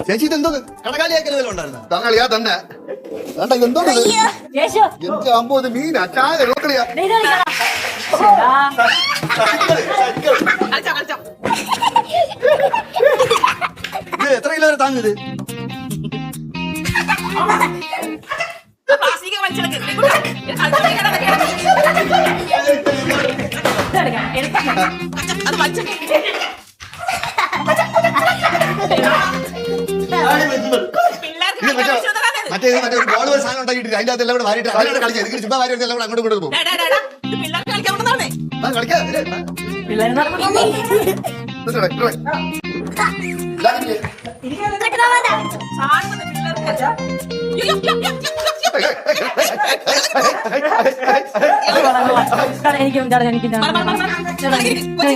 ചേച്ചി ഇതെന്തോ കടകാലിയാക്കലോ ഉണ്ടായിരുന്നു തങ്ങളിയാ തന്നെ വേണ്ട ഇതെന്തോ എന്റെ അമ്പോ ഇത് മീനാ ചായ നോക്കളിയാ ഇത് എത്ര കിലോ വരെ താങ്ങിത് മറ്റേ ബോൾ സാധനം ഉണ്ടാക്കിയിട്ട് അതിന്റെ അകത്ത് എല്ലാം കൂടെ വാരിട്ട് അതിലൂടെ കളിക്കാം ചുമ്മാ വാരി എല്ലാം കൂടെ അങ്ങോട്ട് ഇങ്ങോട്ട് പോകും എനിക്ക്